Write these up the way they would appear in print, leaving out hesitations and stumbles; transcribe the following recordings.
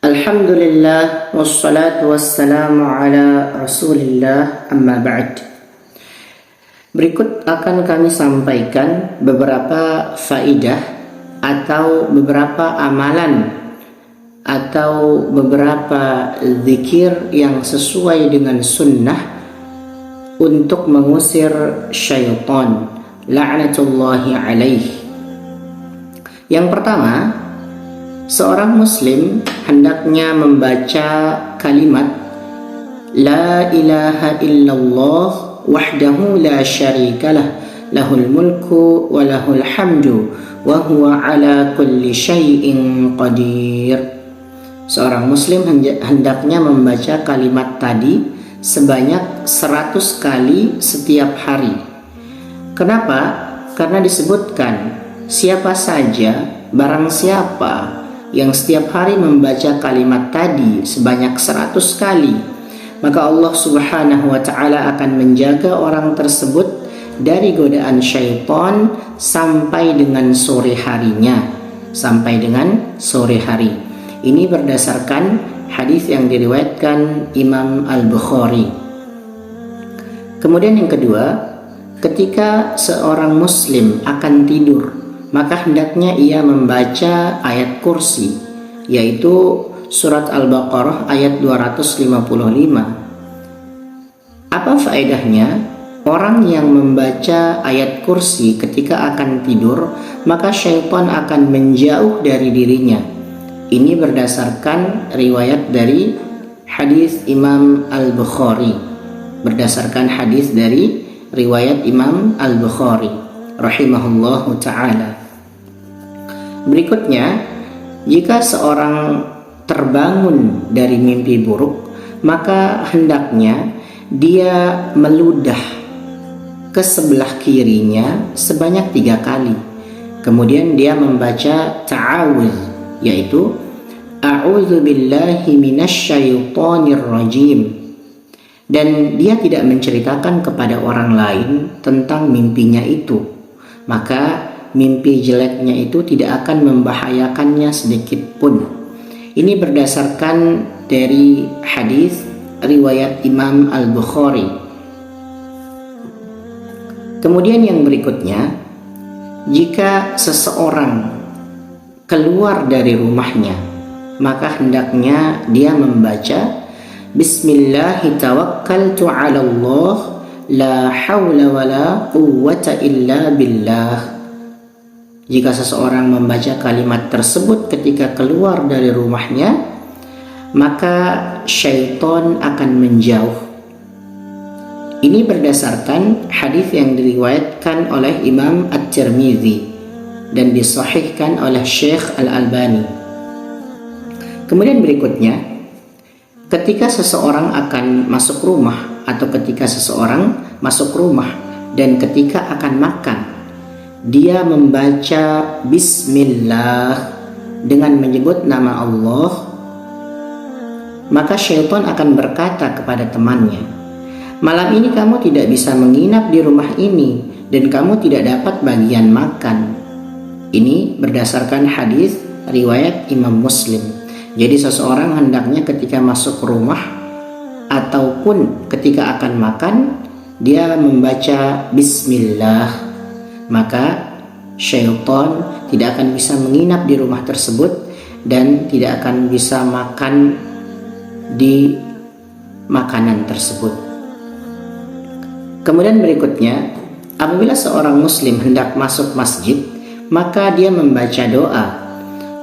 Alhamdulillah wassalatu wassalamu ala Rasulillah amma ba'd. Berikut akan kami sampaikan beberapa faidah atau beberapa amalan atau beberapa zikir yang sesuai dengan sunnah untuk mengusir syaitan la'natullahi alaih. Yang pertama, seorang muslim hendaknya membaca kalimat La ilaha illallah wahdahu la syarikalah lahul mulku wa lahul hamdu wa huwa ala kulli syai'in qadir. Seorang muslim hendaknya membaca kalimat tadi sebanyak 100 kali setiap hari. Kenapa? Karena disebutkan siapa saja, barang siapa yang setiap hari membaca kalimat tadi sebanyak 100 kali, maka Allah Subhanahu wa ta'ala akan menjaga orang tersebut dari godaan syaitan sampai dengan sore harinya. Ini berdasarkan hadis yang diriwayatkan Imam Al-Bukhari. Kemudian yang kedua, ketika seorang muslim akan tidur, maka hendaknya ia membaca ayat kursi, yaitu surat Al-Baqarah ayat 255. Apa faedahnya? Orang yang membaca ayat kursi ketika akan tidur, maka syaitan akan menjauh dari dirinya. Ini berdasarkan riwayat dari hadis Imam Al-Bukhari. Rahimahullahu ta'ala. Berikutnya, jika seorang terbangun dari mimpi buruk, maka hendaknya dia meludah ke sebelah kirinya sebanyak 3 kali. Kemudian dia membaca ta'awudz, yaitu A'udzu billahi minasyaitonir rajim. Dan dia tidak menceritakan kepada orang lain tentang mimpinya itu, maka mimpi jeleknya itu tidak akan membahayakannya sedikit pun. Ini berdasarkan dari hadis riwayat Imam Al-Bukhari. Kemudian yang berikutnya, jika seseorang keluar dari rumahnya, maka hendaknya dia membaca Bismillahi tawakkaltu ala Allah la hawla wa la quwwata illa billah. Jika seseorang membaca kalimat tersebut ketika keluar dari rumahnya, maka syaitan akan menjauh. Ini berdasarkan hadis yang diriwayatkan oleh Imam At-Tirmidzi dan disahihkan oleh Syekh Al-Albani. Kemudian berikutnya, ketika seseorang akan masuk rumah atau ketika seseorang masuk rumah dan ketika akan makan, dia membaca Bismillah dengan menyebut nama Allah, maka syaitan akan berkata kepada temannya, malam ini kamu tidak bisa menginap di rumah ini dan kamu tidak dapat bagian makan. Ini berdasarkan hadis riwayat Imam Muslim. Jadi seseorang hendaknya ketika masuk rumah ataupun ketika akan makan, dia membaca Bismillah, maka syaitan tidak akan bisa menginap di rumah tersebut dan tidak akan bisa makan di makanan tersebut. Kemudian berikutnya, apabila seorang muslim hendak masuk masjid, maka dia membaca doa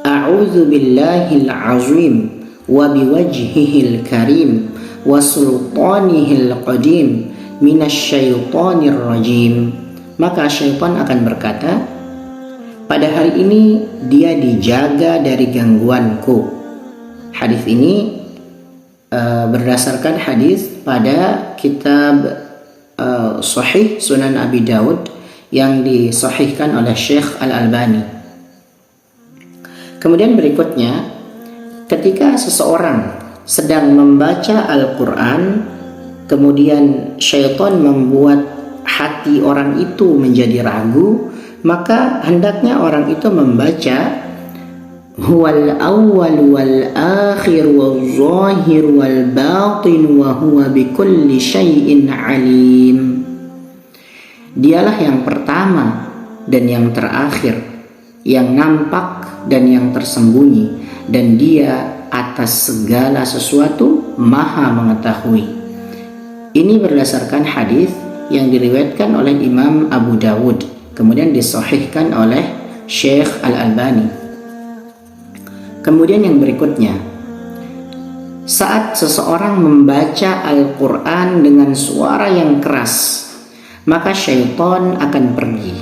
A'udzu billahil azim wa biwajhihil karim wa sultanihil qadim minasyaitonir rajim. Maka syaitan akan berkata, pada hari ini dia dijaga dari gangguanku. Hadis ini berdasarkan hadis pada kitab Sahih Sunan Abi Dawud yang disahihkan oleh Syekh Al-Albani. Kemudian berikutnya, ketika seseorang sedang membaca Al-Quran, kemudian syaitan membuat hati orang itu menjadi ragu, maka hendaknya orang itu membaca huwal awwal wal akhir wal zahir wal batin wa huwa bikulli syai'in alim. Dialah yang pertama dan yang terakhir, yang nampak dan yang tersembunyi, dan dia atas segala sesuatu maha mengetahui. Ini berdasarkan hadis yang diriwayatkan oleh Imam Abu Dawud, kemudian disahihkan oleh Syekh Al-Albani. Kemudian yang berikutnya, saat seseorang membaca Al-Quran dengan suara yang keras, maka syaitan akan pergi.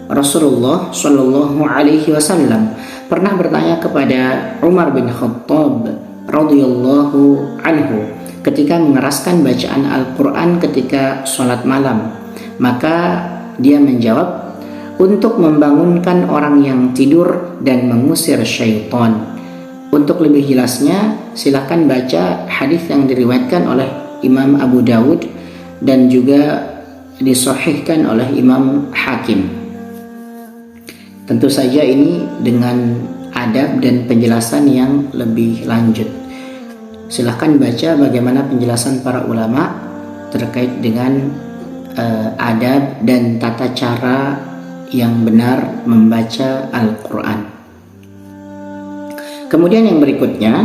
Rasulullah Shallallahu Alaihi Wasallam pernah bertanya kepada Umar bin Khattab radhiyallahu anhu ketika mengeraskan bacaan Al-Quran ketika sholat malam. Maka dia menjawab, untuk membangunkan orang yang tidur dan mengusir syaitan. Untuk lebih jelasnya, silakan baca hadis yang diriwayatkan oleh Imam Abu Dawud dan juga disahihkan oleh Imam Hakim. Tentu saja ini dengan adab dan penjelasan yang lebih lanjut. Silahkan baca bagaimana penjelasan para ulama terkait dengan adab dan tata cara yang benar membaca Al-Quran. Kemudian yang berikutnya,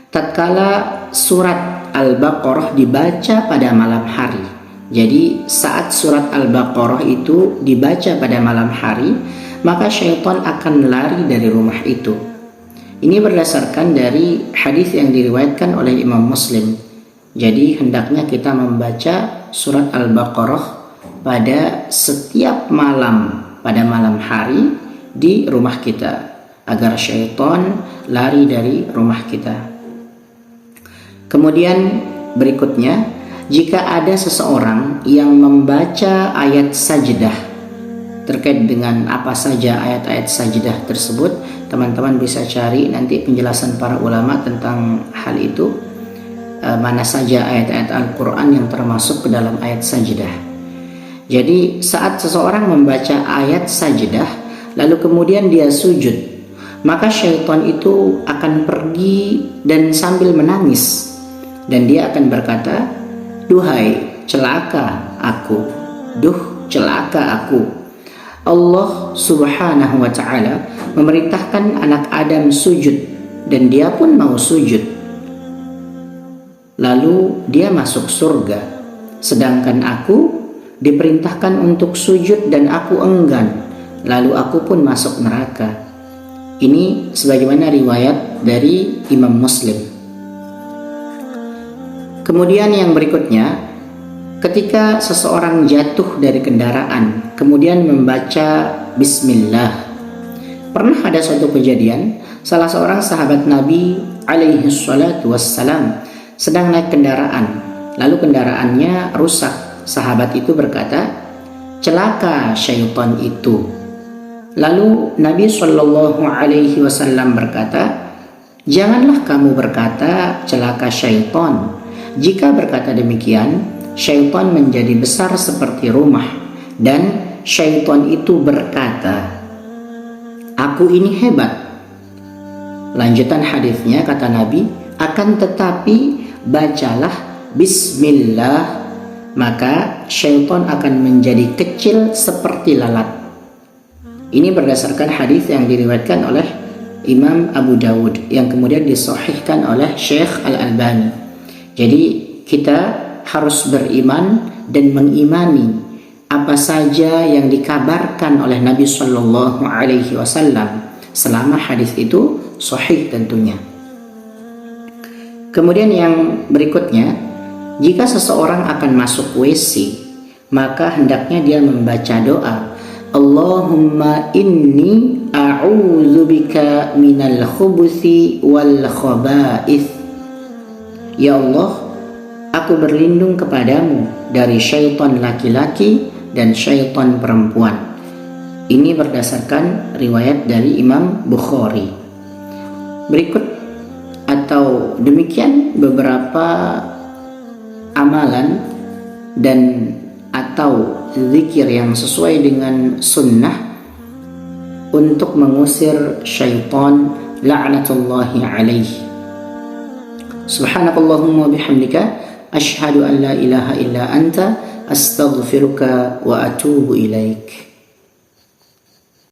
tatkala surat Al-Baqarah dibaca pada malam hari. Jadi saat surat Al-Baqarah itu dibaca pada malam hari, maka syaitan akan lari dari rumah itu. Ini berdasarkan dari hadis yang diriwayatkan oleh Imam Muslim. Jadi hendaknya kita membaca surat Al-Baqarah pada setiap malam, pada malam hari di rumah kita, agar syaitan lari dari rumah kita. Kemudian berikutnya, jika ada seseorang yang membaca ayat sajdah, terkait dengan apa saja ayat-ayat sajdah tersebut, teman-teman bisa cari nanti penjelasan para ulama tentang hal itu, mana saja ayat-ayat Al-Quran yang termasuk ke dalam ayat sajdah. Jadi saat seseorang membaca ayat sajdah lalu kemudian dia sujud, maka syaitan itu akan pergi dan sambil menangis, dan dia akan berkata, duhai celaka aku, duh celaka aku. Allah Subhanahu wa ta'ala memerintahkan anak Adam sujud dan dia pun mau sujud. Lalu dia masuk surga, sedangkan aku diperintahkan untuk sujud dan aku enggan, lalu aku pun masuk neraka. Ini sebagaimana riwayat dari Imam Muslim. Kemudian yang berikutnya, ketika seseorang jatuh dari kendaraan kemudian membaca bismillah. Pernah ada suatu kejadian, salah seorang sahabat Nabi alaihi salatu wassalam sedang naik kendaraan, lalu kendaraannya rusak. Sahabat itu berkata, celaka syaitan itu. Lalu Nabi Shallallahu Alaihi Wasallam berkata, janganlah kamu berkata celaka syaitan. Jika berkata demikian, syaitan menjadi besar seperti rumah, dan syaitan itu berkata, aku ini hebat. Lanjutan hadisnya kata Nabi, akan tetapi bacalah bismillah, maka syaitan akan menjadi kecil seperti lalat. Ini berdasarkan hadis yang diriwayatkan oleh Imam Abu Dawud yang kemudian disahihkan oleh Syekh Al-Albani. Jadi kita harus beriman dan mengimani apa saja yang dikabarkan oleh Nabi Shallallahu Alaihi Wasallam selama hadis itu sahih tentunya. Kemudian yang berikutnya, jika seseorang akan masuk WC, maka hendaknya dia membaca doa, Allahumma inni a'udzubika minal khubuthi wal khaba'ith. Ya Allah, aku berlindung kepadamu dari syaitan laki-laki dan syaitan perempuan. Ini berdasarkan riwayat dari Imam Bukhari. Berikut atau demikian beberapa amalan dan atau zikir yang sesuai dengan sunnah untuk mengusir syaitan la'natullahi alaih. Subhanakallahumma bihamdika asyhadu an la ilaha illa anta astaghfiruka wa atubu ilaik.